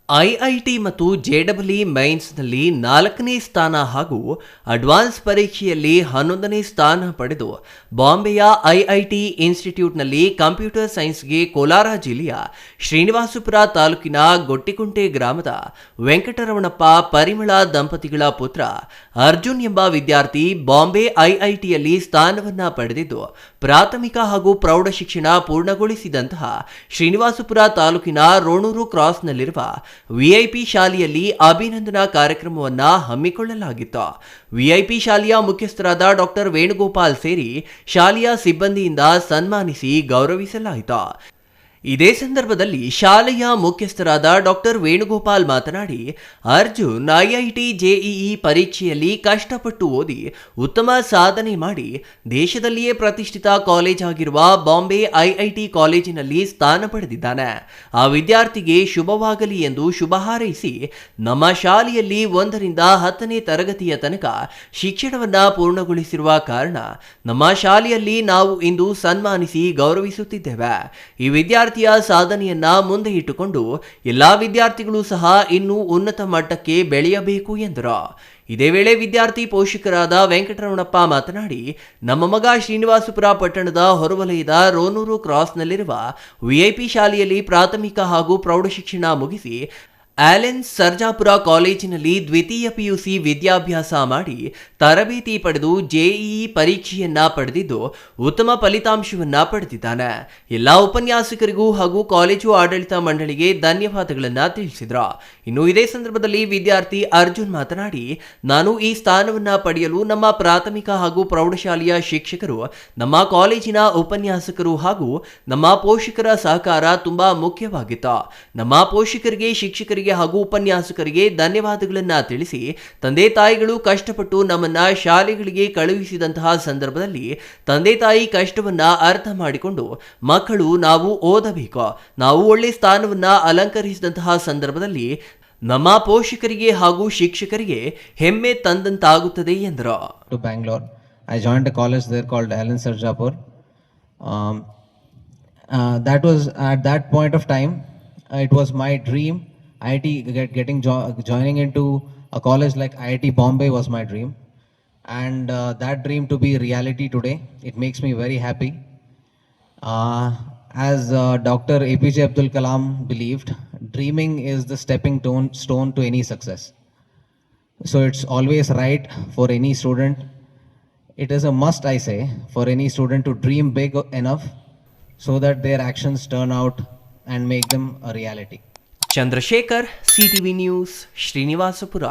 IIT ಮತ್ತು ಜೆಡಬ್ಲ್ಇ ಮೈನ್ಸ್ನಲ್ಲಿ 4ನೇ ಸ್ಥಾನ ಹಾಗೂ ಅಡ್ವಾನ್ಸ್ ಪರೀಕ್ಷೆಯಲ್ಲಿ 11ನೇ ಸ್ಥಾನ ಪಡೆದು ಬಾಂಬೆಯ ಐಐಟಿ ಇನ್ಸ್ಟಿಟ್ಯೂಟ್ನಲ್ಲಿ ಕಂಪ್ಯೂಟರ್ ಸೈನ್ಸ್ಗೆ ಕೋಲಾರ ಜಿಲ್ಲೆಯ ಶ್ರೀನಿವಾಸಪುರ ತಾಲೂಕಿನ ಗೊಟ್ಟಿಕುಂಟೆ ಗ್ರಾಮದ ವೆಂಕಟರಮಣಪ್ಪ ಪರಿಮಳ ದಂಪತಿಗಳ ಪುತ್ರ ಅರ್ಜುನ್ ಎಂಬ ವಿದ್ಯಾರ್ಥಿ ಬಾಂಬೆ ಐಐಟಿಯಲ್ಲಿ ಸ್ಥಾನವನ್ನ ಪಡೆದಿದ್ದು ಪ್ರಾಥಮಿಕ ಹಾಗೂ ಪ್ರೌಢ ಶಿಕ್ಷಣ ಪೂರ್ಣಗೊಳಿಸಿದಂತಹ ಶ್ರೀನಿವಾಸಪುರ ತಾಲೂಕಿನ ರೋಣೂರು ಕ್ರಾಸ್ನಲ್ಲಿರುವ ವಿಐಪಿ ಶಾಲೆಯಲ್ಲಿ ಅಭಿನಂದನಾ ಕಾರ್ಯಕ್ರಮವನ್ನು ಹಮ್ಮಿಕೊಳ್ಳಲಾಗಿತ್ತು. ವಿಐಪಿ ಶಾಲೆಯ ಮುಖ್ಯಸ್ಥರಾದ ಡಾಕ್ಟರ್ ವೇಣುಗೋಪಾಲ್ ಸೇರಿ ಶಾಲೆಯ ಸಿಬ್ಬಂದಿಯಿಂದ ಸನ್ಮಾನಿಸಿ ಗೌರವಿಸಲಾಯಿತು. ಇದೇ ಸಂದರ್ಭದಲ್ಲಿ ಶಾಲೆಯ ಮುಖ್ಯಸ್ಥರಾದ ಡಾಕ್ಟರ್ ವೇಣುಗೋಪಾಲ್ ಮಾತನಾಡಿ, ಅರ್ಜುನ್ ಐಐಟಿ ಜೆಇಇ ಪರೀಕ್ಷೆಯಲ್ಲಿ ಕಷ್ಟಪಟ್ಟು ಓದಿ ಉತ್ತಮ ಸಾಧನೆ ಮಾಡಿ ದೇಶದಲ್ಲಿಯೇ ಪ್ರತಿಷ್ಠಿತ ಕಾಲೇಜ್ ಆಗಿರುವ ಬಾಂಬೆ ಐಐಟಿ ಕಾಲೇಜಿನಲ್ಲಿ ಸ್ಥಾನ ಪಡೆದಿದ್ದಾನೆ. ಆ ವಿದ್ಯಾರ್ಥಿಗೆ ಶುಭವಾಗಲಿ ಎಂದು ಶುಭ ಹಾರೈಸಿ ನಮ್ಮ ಶಾಲೆಯಲ್ಲಿ 1ರಿಂದ 10ನೇ ತರಗತಿಯ ತನಕ ಶಿಕ್ಷಣವನ್ನ ಪೂರ್ಣಗೊಳಿಸಿರುವ ಕಾರಣ ನಮ್ಮ ಶಾಲೆಯಲ್ಲಿ ನಾವು ಇಂದು ಸನ್ಮಾನಿಸಿ ಗೌರವಿಸುತ್ತಿದ್ದೇವೆ. ಈ ವಿದ್ಯಾರ್ಥಿ ಸಾಧನೆಯನ್ನ ಮುಂದೆ ಇಟ್ಟುಕೊಂಡು ಎಲ್ಲಾ ವಿದ್ಯಾರ್ಥಿಗಳು ಸಹ ಇನ್ನೂ ಉನ್ನತ ಮಟ್ಟಕ್ಕೆ ಬೆಳೆಯಬೇಕು ಎಂದರು. ಇದೇ ವೇಳೆ ವಿದ್ಯಾರ್ಥಿ ಪೋಷಕರಾದ ವೆಂಕಟರಮಣಪ್ಪ ಮಾತನಾಡಿ, ನಮ್ಮ ಮಗ ಶ್ರೀನಿವಾಸಪುರ ಪಟ್ಟಣದ ಹೊರವಲಯದ ರೋಣೂರು ಕ್ರಾಸ್ನಲ್ಲಿರುವ ವಿಐಪಿ ಶಾಲೆಯಲ್ಲಿ ಪ್ರಾಥಮಿಕ ಹಾಗೂ ಪ್ರೌಢ ಶಿಕ್ಷಣ ಮುಗಿಸಿ ಆಲೆನ್ಸ್ ಸರ್ಜಾಪುರ ಕಾಲೇಜಿನಲ್ಲಿ ದ್ವಿತೀಯ ಪಿಯುಸಿ ವಿದ್ಯಾಭ್ಯಾಸ ಮಾಡಿ ತರಬೇತಿ ಪಡೆದು ಜೆಇಇ ಪರೀಕ್ಷೆಯನ್ನ ಪಡೆದಿದ್ದು ಉತ್ತಮ ಫಲಿತಾಂಶವನ್ನ ಪಡೆದಿದ್ದಾನೆ. ಎಲ್ಲ ಉಪನ್ಯಾಸಕರಿಗೂ ಹಾಗೂ ಕಾಲೇಜು ಆಡಳಿತ ಮಂಡಳಿಗೆ ಧನ್ಯವಾದಗಳನ್ನ ತಿಳಿಸಿದ್ರು. ಇನ್ನು ಇದೇ ಸಂದರ್ಭದಲ್ಲಿ ವಿದ್ಯಾರ್ಥಿ ಅರ್ಜುನ್ ಮಾತನಾಡಿ, ನಾನು ಈ ಸ್ಥಾನವನ್ನ ಪಡೆಯಲು ನಮ್ಮ ಪ್ರಾಥಮಿಕ ಹಾಗೂ ಪ್ರೌಢಶಾಲೆಯ ಶಿಕ್ಷಕರು, ನಮ್ಮ ಕಾಲೇಜಿನ ಉಪನ್ಯಾಸಕರು ಹಾಗೂ ನಮ್ಮ ಪೋಷಕರ ಸಹಕಾರ ತುಂಬಾ ಮುಖ್ಯವಾಗಿತ್ತು. ನಮ್ಮ ಪೋಷಕರಿಗೆ, ಶಿಕ್ಷಕರಿಗೆ ಹಾಗೂ ಉಪನ್ಯಾಸಕರಿಗೆ ಧನ್ಯವಾದಗಳನ್ನ ತಿಳಿಸಿ, ತಂದೆ ತಾಯಿಗಳು ಕಷ್ಟಪಟ್ಟು ನಮ್ಮನ್ನ ಶಾಲೆಗಳಿಗೆ ಕಳುಹಿಸಿದಂತಹ ಸಂದರ್ಭದಲ್ಲಿ ತಂದೆ ತಾಯಿ ಕಷ್ಟವನ್ನ ಅರ್ಥ ಮಾಡಿಕೊಂಡು ಮಕ್ಕಳು ನಾವು ಓದಬೇಕು, ನಾವು ಒಳ್ಳೆ ಸ್ಥಾನವನ್ನ ಅಲಂಕರಿಸಿದಂತಹ ಸಂದರ್ಭದಲ್ಲಿ ನಮ್ಮ ಪೋಷಕರಿಗೆ ಹಾಗೂ ಶಿಕ್ಷಕರಿಗೆ ಹೆಮ್ಮೆ ತಂದಂತಾಗುತ್ತದೆ ಎಂದರು. To Bangalore, I joined a college there called Allen Sarjapur. That was at that point of time, it was my dream. IIT joining into a college like IIT Bombay was my dream, and that dream to be reality today, it makes me very happy. As Dr. APJ Abdul Kalam believed, dreaming is the stepping stone to any success. So it's always right for any student. It is a must, I say, for any student to dream big enough so that their actions turn out and make them a reality. Chandrashekar, CTV news, Srinivaspur.